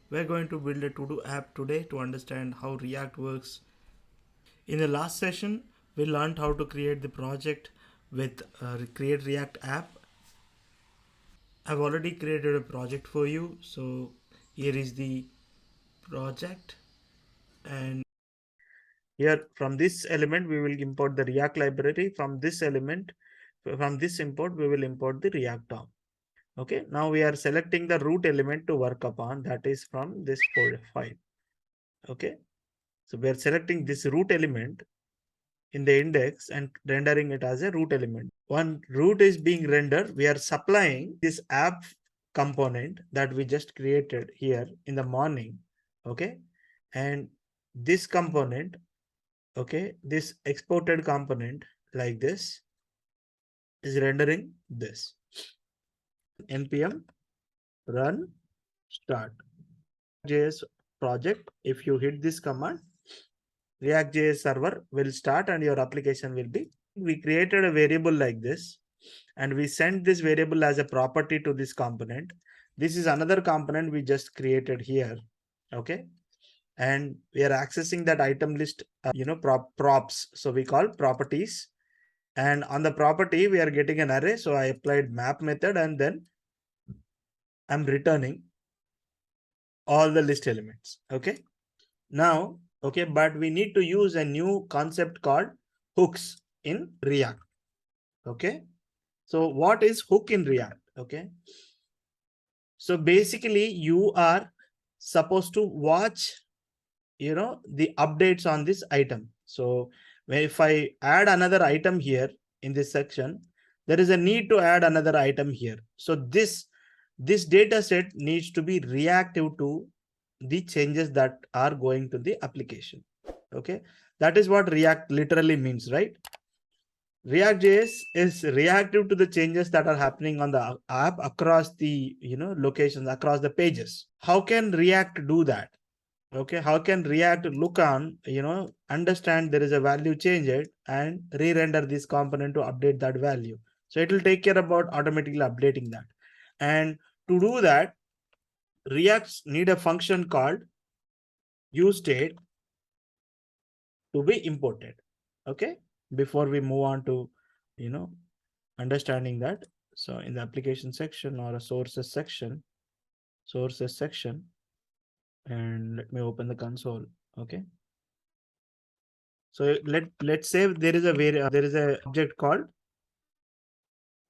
We're going to build a to-do app today to understand how React works. In the last session, we learned how to create the project with create React app. I've already created a project for you. So here is the project, and here from this element we will import the React library. From this import we will import the React DOM. Okay, now we are selecting the root element to work upon, that is from this file. Okay, so we are selecting this root element in the index and rendering it as a root element. When root is being rendered, we are supplying this app component that we just created here in the morning. Okay, and this component, okay, this exported component like this is rendering this. npm run start JS project. If you hit this command, ReactJS server will start and your application will be. We created a variable like this and we sent this variable as a property to this component. This is another component we just created here. Okay, and we are accessing that item list, props. So we call properties, and on the property we are getting an array. So I applied map method and then I'm returning all the list elements. Okay, now, okay, but we need to use a new concept called hooks in React. Okay, so what is hook in React? Okay, so basically you are supposed to watch, the updates on this item. So if I add another item here in this section, there is a need to add another item here. So this data set needs to be reactive to the changes that are going to the application. Okay, that is what React literally means, right? React.js is reactive to the changes that are happening on the app across the locations, across the pages. How can React do that? Okay, how can React look on, understand there is a value changed and re-render this component to update that value? So it will take care about automatically updating that. And to do that, React need a function called useState to be imported. Okay, before we move on to, understanding that. So in the application section or a sources section, and let me open the console. Okay, so let's say there is a object called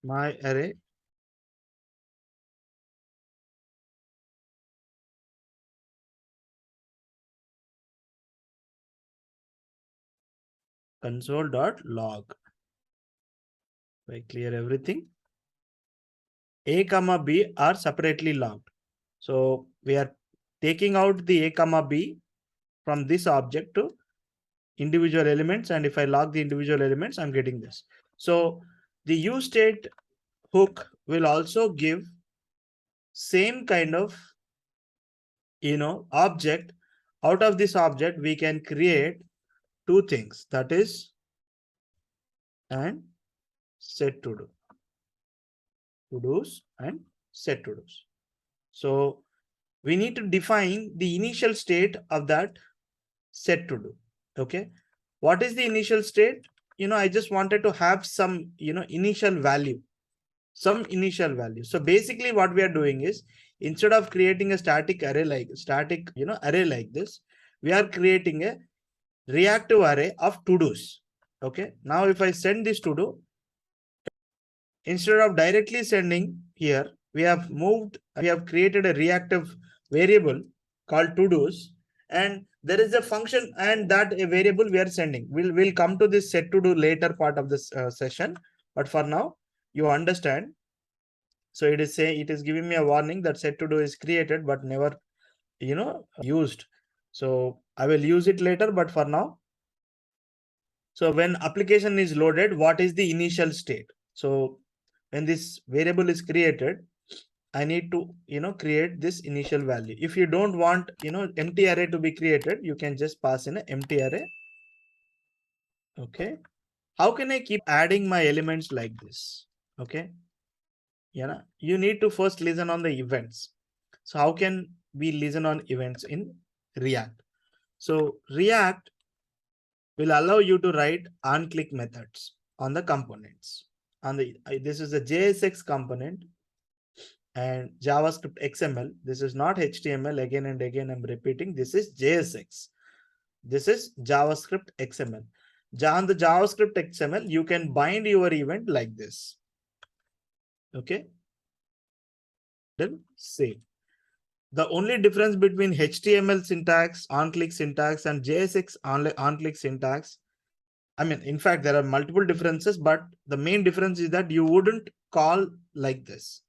my array console.log. I clear everything. A comma B are separately logged. So we are taking out the A comma B from this object to individual elements, and if I log the individual elements, I'm getting this. So the useState hook will also give same kind of object. Out of this object we can create two things, that is and set to do, to-dos and set to-dos. So we need to define the initial state of that set to do. Okay, what is the initial state? I just wanted to have some initial value, so basically what we are doing is, instead of creating a static array like this, we are creating a reactive array of to-dos. Okay, now if I send this to do, instead of directly sending here, we have created a reactive variable called to-dos, and there is a function, and that a variable we are sending. We'll come to this set to do later part of this session, but for now you understand. So it is giving me a warning that set to do is created but never used. So I will use it later, but for now. So when application is loaded, what is the initial state? So when this variable is created, I need to create this initial value. If you don't want empty array to be created, you can just pass in an empty array. Okay, how can I keep adding my elements like this? Okay, you need to first listen on the events. So how can we listen on events in React. So React will allow you to write on-click methods on the components. On the this is a JSX component and JavaScript XML. This is not HTML. Again and again, I'm repeating. This is JSX. This is JavaScript XML. On the JavaScript XML, you can bind your event like this. Okay. Then save. The only difference between HTML syntax, on-click syntax, and JSX on-click syntax, I mean, in fact, there are multiple differences, but the main difference is that you wouldn't call like this.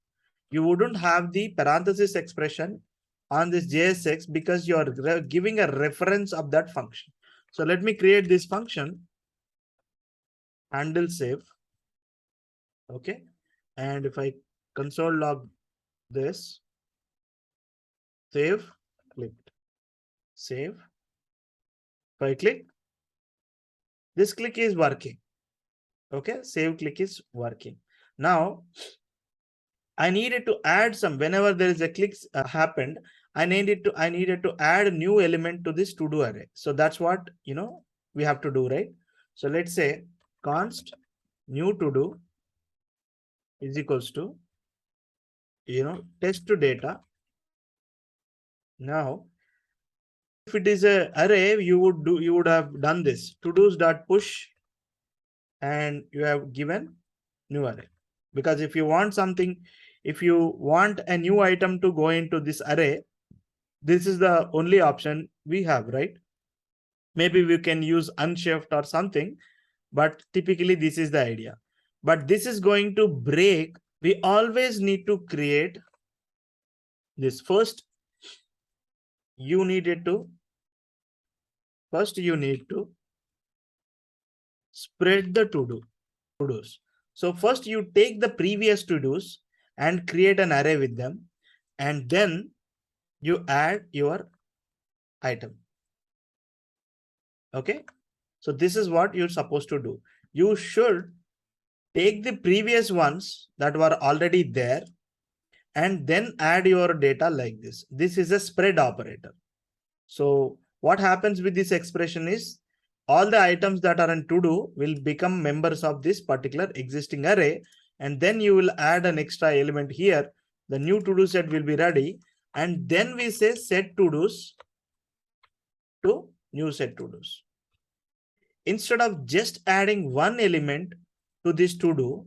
You wouldn't have the parenthesis expression on this JSX because you are giving a reference of that function. So let me create this function, handle save. Okay. And if I console log this, save, clicked, save. If I click, this click is working. Okay, save click is working. Now, I needed to add some, whenever there is a click happened, I needed to add a new element to this to-do array. So that's what, we have to do, right? So let's say const new to-do is equals to, test to data. Now, if it is a array, you would have done this to-dos dot push, and you have given new array. Because if you want something, if you want a new item to go into this array, this is the only option we have, right? Maybe we can use unshift or something, but typically this is the idea. But this is going to break. We always need to create this. First, you need to spread the to-dos. So first you take the previous to-dos and create an array with them, and then you add your item. Okay. So this is what you're supposed to do. You should take the previous ones that were already there and then add your data like this. This is a spread operator. So what happens with this expression is all the items that are in to-do will become members of this particular existing array. And then you will add an extra element here. The new to-do set will be ready. And then we say set to-dos to new set to-dos. Instead of just adding one element to this to-do,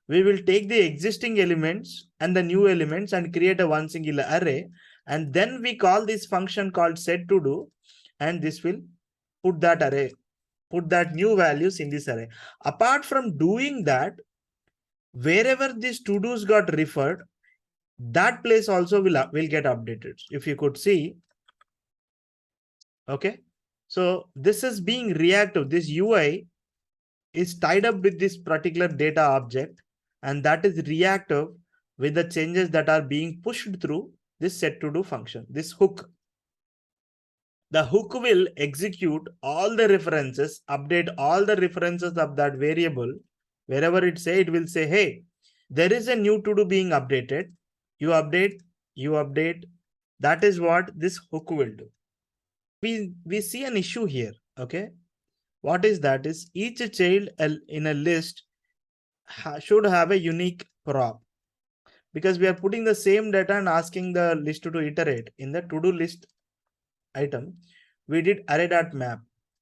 we will take the existing elements and the new elements and create a one singular array. And then we call this function called set to do, and this will put that array, put that new values in this array. Apart from doing that, wherever these to-dos got referred, that place also will get updated. If you could see, okay. So this is being reactive. This UI is tied up with this particular data object, and that is reactive with the changes that are being pushed through this set to do function, this hook. The hook will execute all the references, update all the references of that variable. Wherever it will say, hey, there is a new to do being updated. You update. That is what this hook will do. We see an issue here. Okay. What is that? Is each child in a list should have a unique prop, because we are putting the same data and asking the list to iterate. In the to-do list item, we did array.map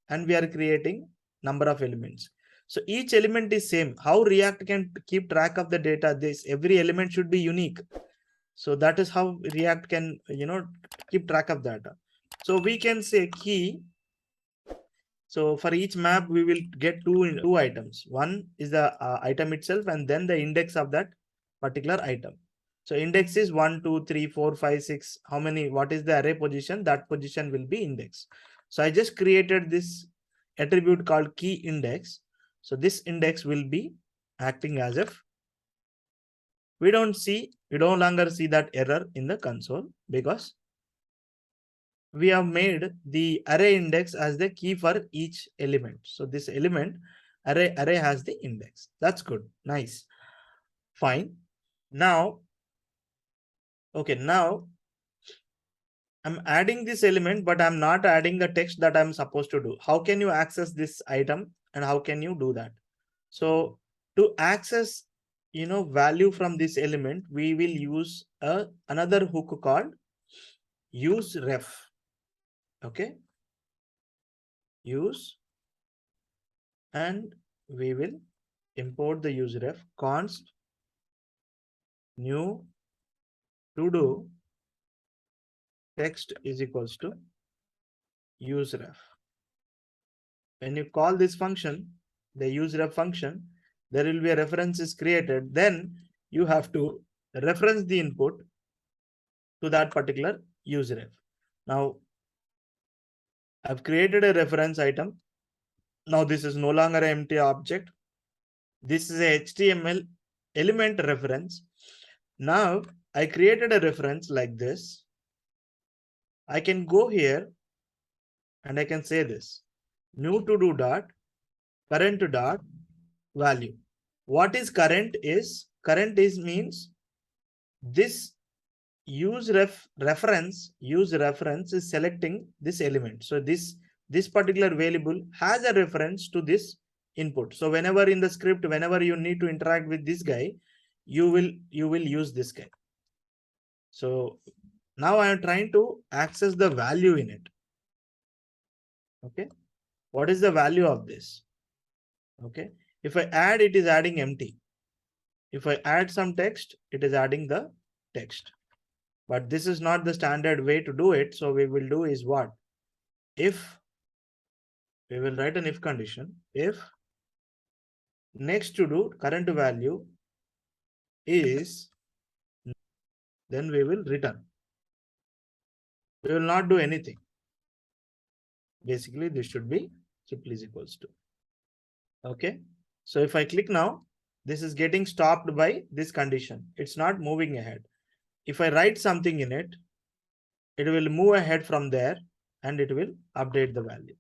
and we are creating number of elements. So each element is same. How React can keep track of the data? Every element should be unique. So that is how React can, keep track of data. So we can say key. So for each map, we will get two items. One is the item itself, and then the index of that particular item. So index is 1, 2, 3, 4, 5, 6. How many? What is the array position? That position will be index. So I just created this attribute called key index. So this index will be acting as if we no longer see that error in the console, because we have made the array index as the key for each element. So this element array has the index. That's good. Nice. Fine. Now, okay, now I'm adding this element, but I'm not adding the text that I'm supposed to do. How can you access this item and how can you do that? So to access, value from this element, we will use another hook called useRef. Okay, use, and we will import the useRef const new ToDo text is equals to useRef. When you call this function, the useRef function, there will be a reference is created. Then you have to reference the input to that particular useRef. Now I've created a reference item. Now this is no longer an empty object. This is a HTML element reference. Now I created a reference like this. I can go here and I can say this new ToDo dot current dot value. What is current is means this use reference is selecting this element. So this particular variable has a reference to this input. So whenever in the script, whenever you need to interact with this guy, you will use this guy. So now I am trying to access the value in it. Okay, what is the value of this? Okay, if I add, it is adding empty. If I add some text, it is adding the text. But this is not the standard way to do it. So we will do is what? If we will write an if condition, if next to do current value is, then we will return. We will not do anything. Basically, this should be simply is equals to. Okay. So if I click now, this is getting stopped by this condition. It's not moving ahead. If I write something in it, it will move ahead from there and it will update the value.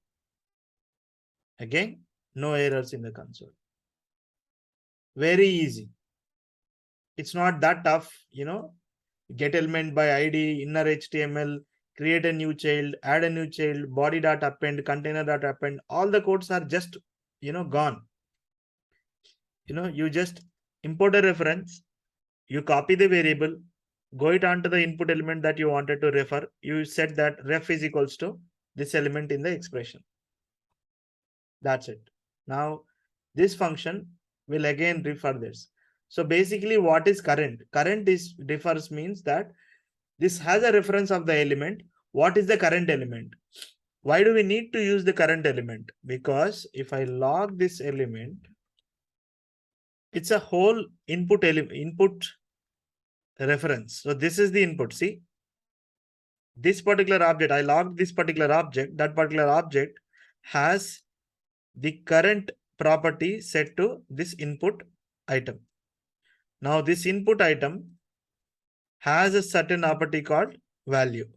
Again, no errors in the console. Very easy. It's not that tough, get element by ID, inner HTML, create a new child, add a new child, body dot append, container dot append. All the codes are just, gone. You just import a reference, you copy the variable, go it onto the input element that you wanted to refer. You set that ref is equals to this element in the expression. That's it. Now this function will again refer this. So basically what is current? Current is refers means that this has a reference of the element. What is the current element? Why do we need to use the current element? Because if I log this element, it's a whole input reference. So this is the input. See, this particular object, I logged this particular object. That particular object has the current property set to this input item. Now this input item has a certain property called value.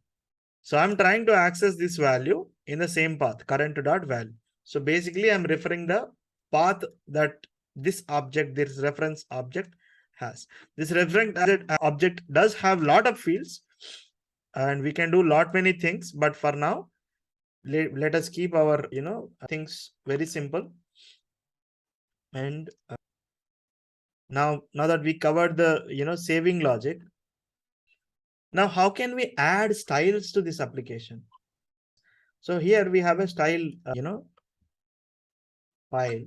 So I'm trying to access this value in the same path, current.value. So basically I'm referring the path that this object, this reference object has. This reference object does have lot of fields and we can do lot many things, but for now, let us keep our, things very simple. And now that we covered the, saving logic, now how can we add styles to this application? So here we have a style, file.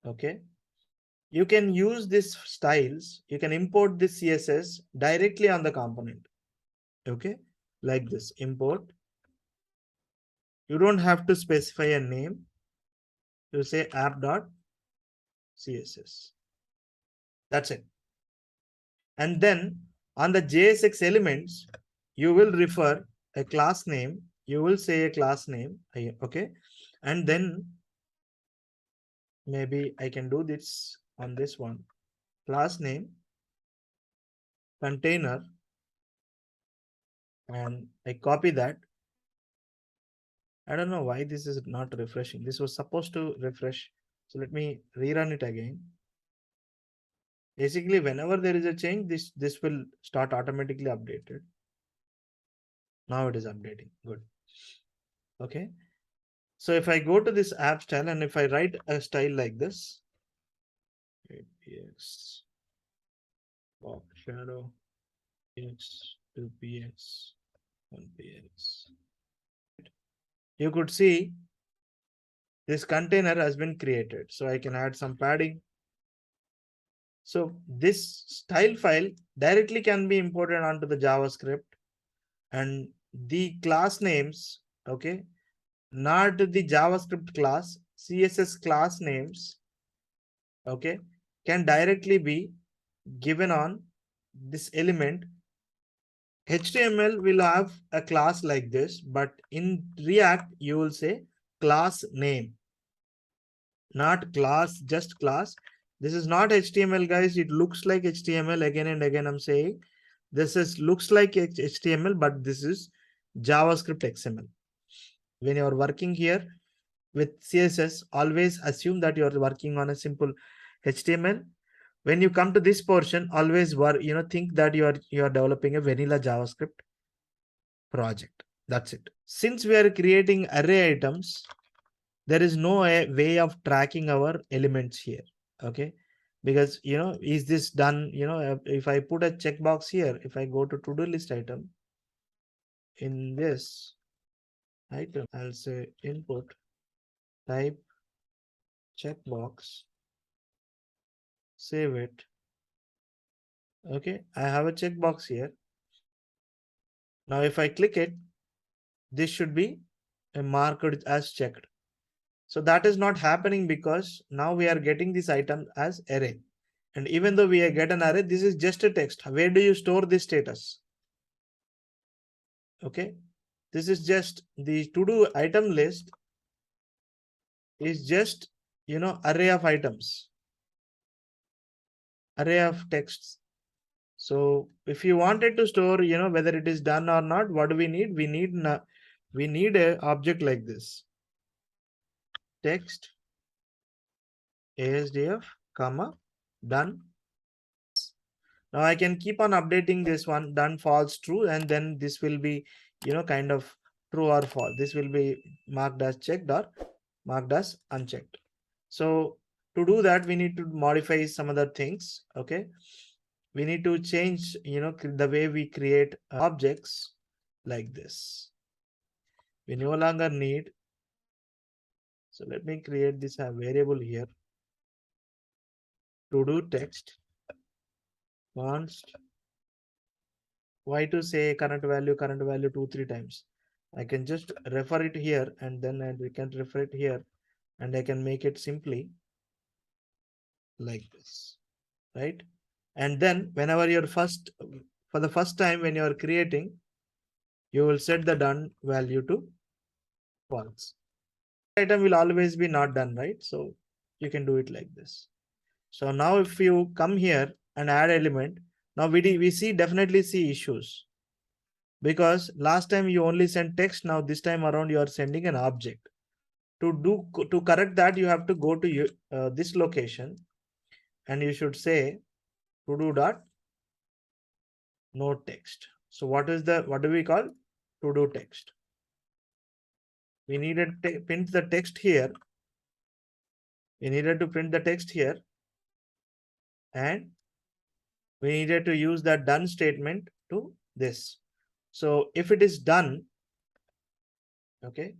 Okay. You can use this styles. You can import this CSS directly on the component. Okay. Like this, import. You don't have to specify a name. You say app.css. That's it. And then on the JSX elements, you will refer a class name. You will say a class name. Okay. And then maybe I can do this on this one. Class name, container, and I copy that. I don't know why this is not refreshing. This was supposed to refresh. So let me rerun it again. Basically, whenever there is a change, this will start automatically updated. Now it is updating. Good. Okay. So if I go to this app style and if I write a style like this, px box shadow x 2px 1px, you could see this container has been created. So I can add some padding. So this style file directly can be imported onto the JavaScript, and the class names, okay, not the JavaScript class, CSS class names, okay, can directly be given on this element. HTML will have a class like this, but in React, you will say class name, not class, just class. This is not HTML, guys. It looks like HTML again and again. I'm saying this is looks like HTML, but this is JavaScript XML. When you're working here with CSS, always assume that you're working on a simple HTML. When you come to this portion, always think that you are developing a vanilla JavaScript project. That's it. Since we are creating array items, there is no way of tracking our elements here. Okay, because is this done? If I put a checkbox here, if I go to to-do list item, in this item I'll say input type checkbox, save it. Okay, I have a checkbox here. Now if I click it, this should be marked as checked. So that is not happening because now we are getting this item as array. And even though we get an array, this is just a text. Where do you store this status? Okay, this is just the to-do item list is just array of items, array of texts. So if you wanted to store whether it is done or not, what do we need? We need a object like this, text asdf comma done. Now I can keep on updating this one, done false true, and then this will be kind of true or false. This will be marked as checked or marked as unchecked. So to do that, we need to modify some other things. Okay, we need to change the way we create objects like this. We no longer need, so let me create this variable here, to do text const. Why to say current value 2-3 times? I can just refer it here, and then we can refer it here, and I can make it simply like this, right? And then whenever you're for the first time when you're creating, you will set the done value to false. Item will always be not done, right? So you can do it like this. So now if you come here and add element, now we definitely see issues, because last time you only sent text. Now this time around you are sending an object. To correct that, you have to go to this location, and you should say to do dot no text. So what do we call to do text? We needed to print the text here. We needed to print the text here, and we needed to use that done statement to this. So if it is done, okay,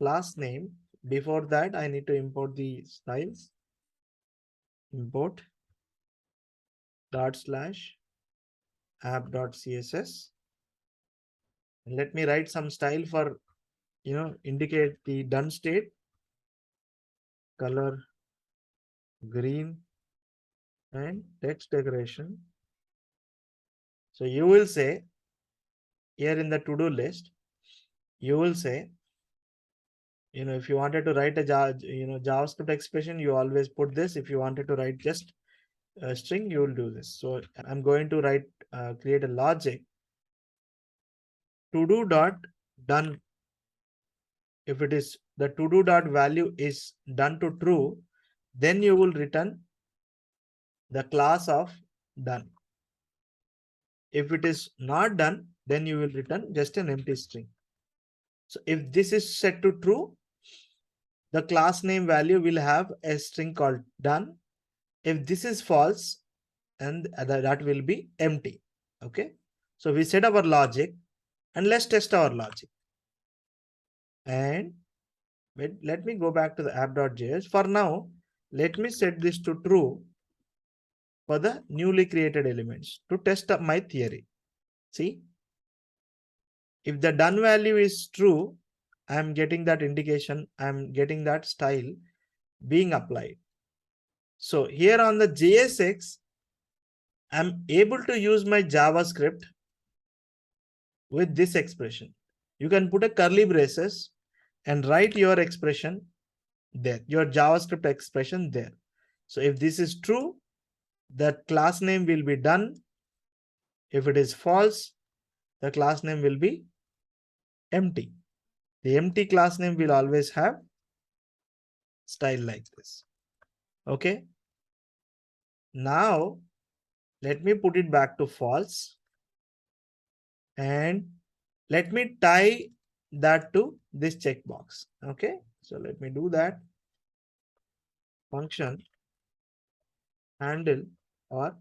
class name, before that I need to import the styles, import /app.css, and let me write some style for indicate the done state, color green, and text decoration. So you will say here in the to-do list, you will say, if you wanted to write a JavaScript expression, you always put this. If you wanted to write just a string, you will do this. So I'm going to create a logic, to do dot done. If it is the to do dot value is done to true, then you will return the class of done. If it is not done, then you will return just an empty string. So if this is set to true, the class name value will have a string called done. If this is false, and that will be empty. Okay. So we set our logic and let's test our logic. And wait, let me go back to the app.js. For now, let me set this to true for the newly created elements to test up my theory. See, if the done value is true, I'm getting that indication, I'm getting that style being applied. So here on the JSX, I'm able to use my JavaScript with this expression. You can put a curly braces and write your expression there, your JavaScript expression there. So if this is true, the class name will be done. If it is false, the class name will be empty. The empty class name will always have style like this. Okay. Now let me put it back to false and let me tie that to this checkbox. Okay. So let me do that. Function handle, or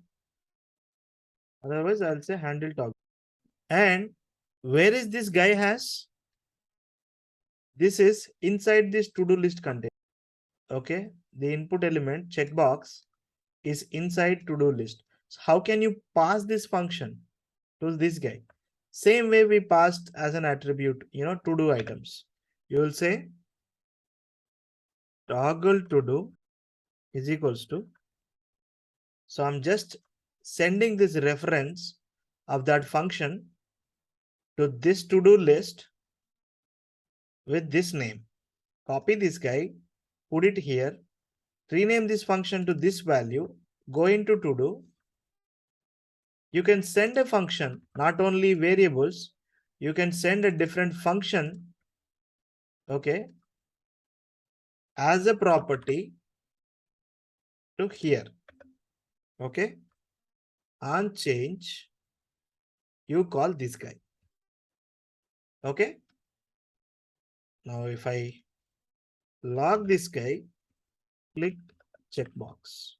otherwise I'll say handle toggle. And where is this guy has? This is inside this to-do list container. Okay. The input element checkbox is inside to-do list. So how can you pass this function to this guy? Same way we passed as an attribute, to-do items. You will say toggle to-do is equals to. So I'm just sending this reference of that function to this to-do list with this name. Copy this guy, put it here, rename this function to this value, go into to-do. You can send a function, not only variables, you can send a different function, okay, as a property to here. Okay. On change, you call this guy. Okay. Now if I log this guy, click checkbox.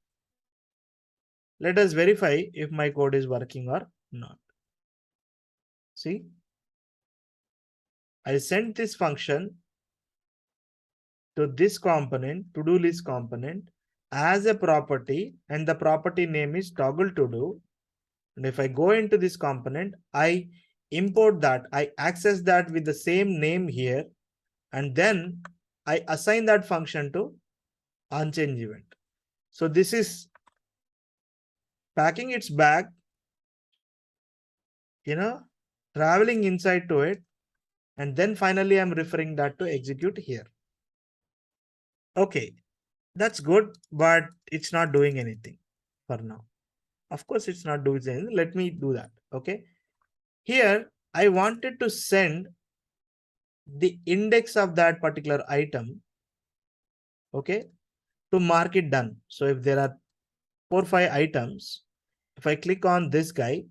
Let us verify if my code is working or not. See, I sent this function to this component, to-do list component, as a property, and the property name is toggle to do. And if I go into this component, I import that, I access that with the same name here, and then I assign that function to onChange event. So this is packing its bag, traveling inside to it, and then finally I'm referring that to execute here. Okay, that's good, but it's not doing anything for now. Of course, it's not doing anything. Let me do that. Okay, here I wanted to send the index of that particular item, okay, to mark it done. So if there are 4 or 5 items, if I click on this guy,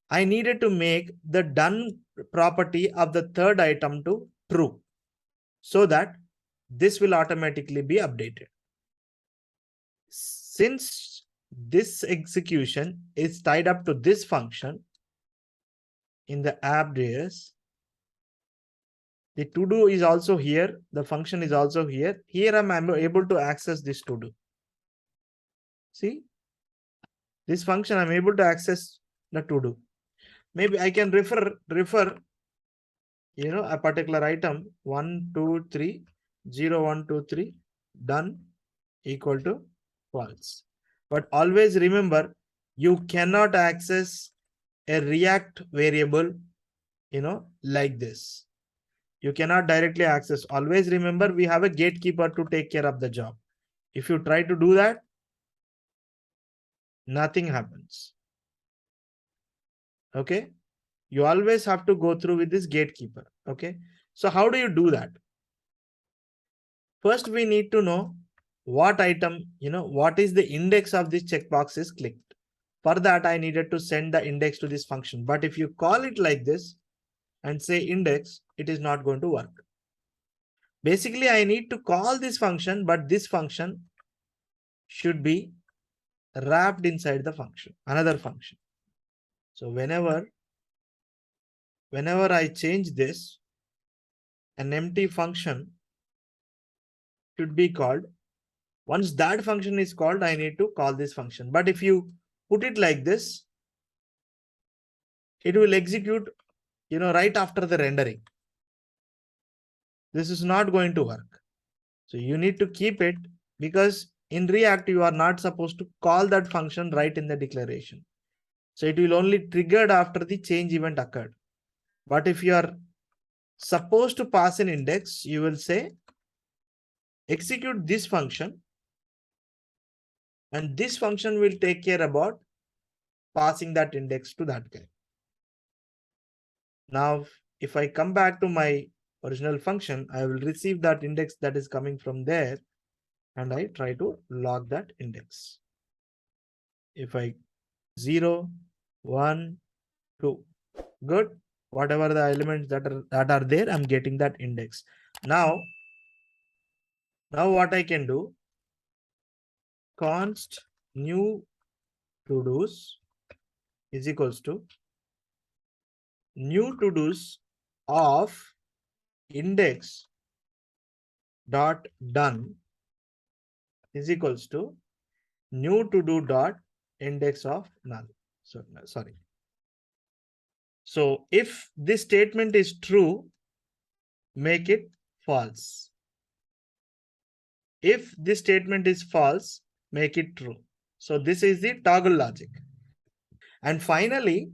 I needed to make the done property of the third item to true, so that this will automatically be updated. Since this execution is tied up to this function in the app.js, the to-do is also here, the function is also here. Here I'm able to access this to-do. See, this function I'm able to access the to-do. Maybe I can refer a particular item 1 2 3 0 1 2 3 done equal to false. But always remember, you cannot access a React variable like this. You cannot directly access. Always remember, we have a gatekeeper to take care of the job. If you try to do that, nothing happens. Okay, you always have to go through with this gatekeeper. Okay, so how do you do that? First, we need to know what item, what is the index of this checkbox is clicked. For that, I needed to send the index to this function. But if you call it like this and say index, it is not going to work. Basically, I need to call this function, but this function should be wrapped inside the function, another function. So whenever I change this, an empty function should be called. Once that function is called, I need to call this function. But if you put it like this, it will execute, right after the rendering. This is not going to work. So you need to keep it, because in React, you are not supposed to call that function right in the declaration. So it will only triggered after the change event occurred. But if you are supposed to pass an index, you will say execute this function, and this function will take care about passing that index to that guy. Now, if I come back to my original function, I will receive that index that is coming from there, and I try to log that index. If I 0, 1, 2, good. Whatever the elements that are there, I'm getting that index. Now what I can do, const new todos is equals to new todos of index dot done is equals to new todo dot index of null. So sorry. So if this statement is true, make it false. If this statement is false, make it true. So this is the toggle logic. And finally,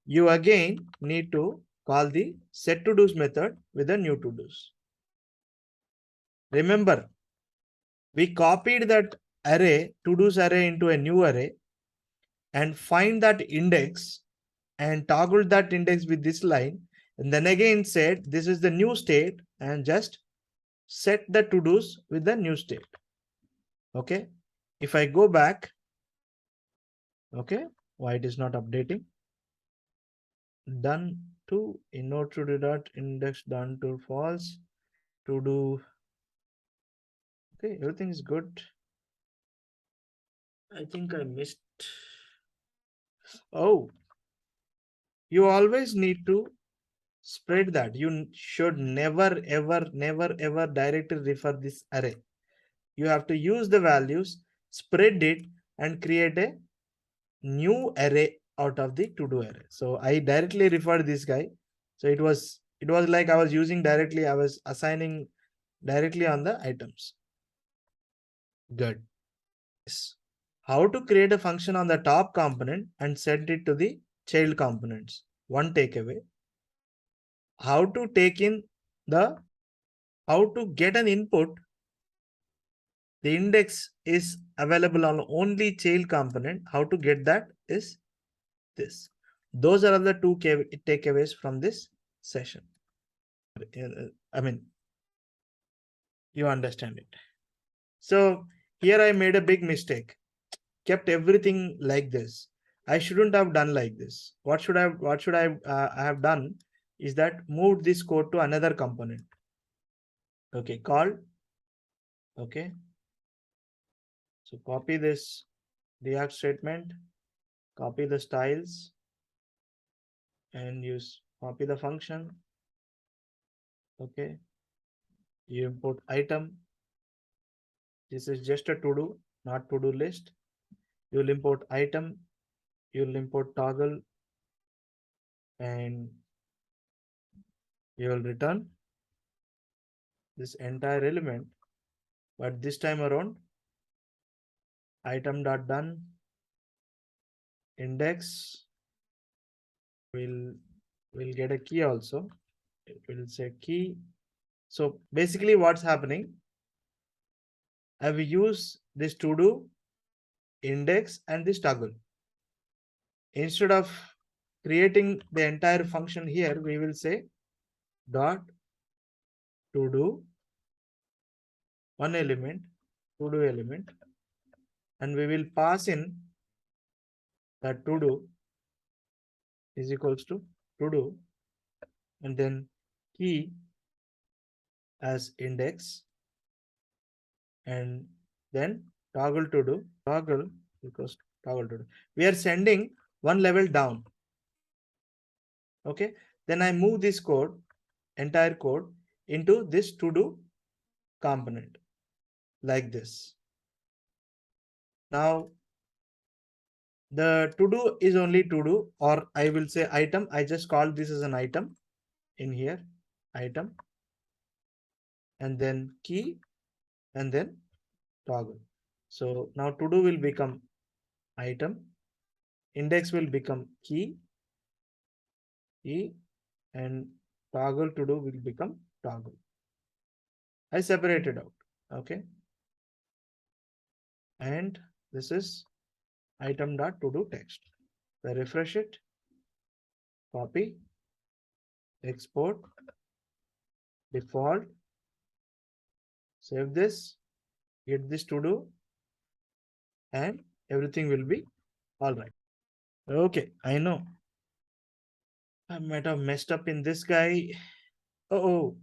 you again need to call the setToDos method with a new todos. Remember, we copied that array, todos array, into a new array and find that index and toggled that index with this line, and then again said this is the new state and just set the todos with the new state. Okay, if I go back, okay, why it is not updating? Done to inode todo dot index done to false to do. Okay, everything is good. I think I missed. Oh, you always need to spread that. You should never ever directly refer this array. You have to use the values, spread it, and create a new array out of the to do array. So I directly referred this guy. So it was like I was using directly, I was assigning directly on the items. Good. Yes. How to create a function on the top component and send it to the child components. One takeaway. How to take in how to get an input. The index is available on only child component. How to get that is this. Those are the two takeaways from this session. I mean, you understand it. So here I made a big mistake. Kept everything like this. I shouldn't have done like this. What should I have done is that moved this code to another component. Okay, called. Okay. So copy this React statement, copy the styles, and use copy the function. Okay. You import item. This is just a to do, not to do list. You'll import item. You'll import toggle, and you will return this entire element. But this time around, item dot done index will get a key also. It will say key. So basically what's happening, I will use this to do index and this toggle. Instead of creating the entire function here, we will say dot to do one element, to do element, and we will pass in that ToDo is equals to ToDo, and then key as index, and then toggle equals toggle ToDo. We are sending one level down. Okay, then I move this code, entire code, into this ToDo component like this. Now the ToDo is only ToDo, or I will say item. I just call this as an item in here, item, and then key, and then toggle. So now ToDo will become item, index will become key, and toggle ToDo will become toggle. I separated out. Okay, and this is item.todo text. I refresh it, copy, export, default, save this, get this ToDo, and everything will be all right. Okay, I know I might have messed up in this guy. Oh,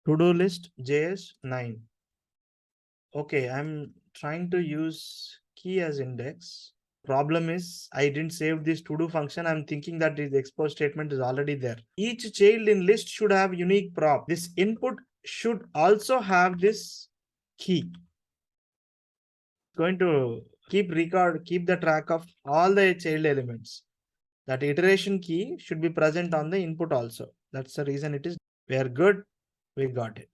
to-do list JS 9. Okay, I'm trying to use key as index. Problem is I didn't save this to-do function. I'm thinking that the export statement is already there. Each child in list should have unique prop. This input should also have this key. Going to keep the track of all the child elements. That iteration key should be present on the input also. That's the reason it is. We are good. We got it.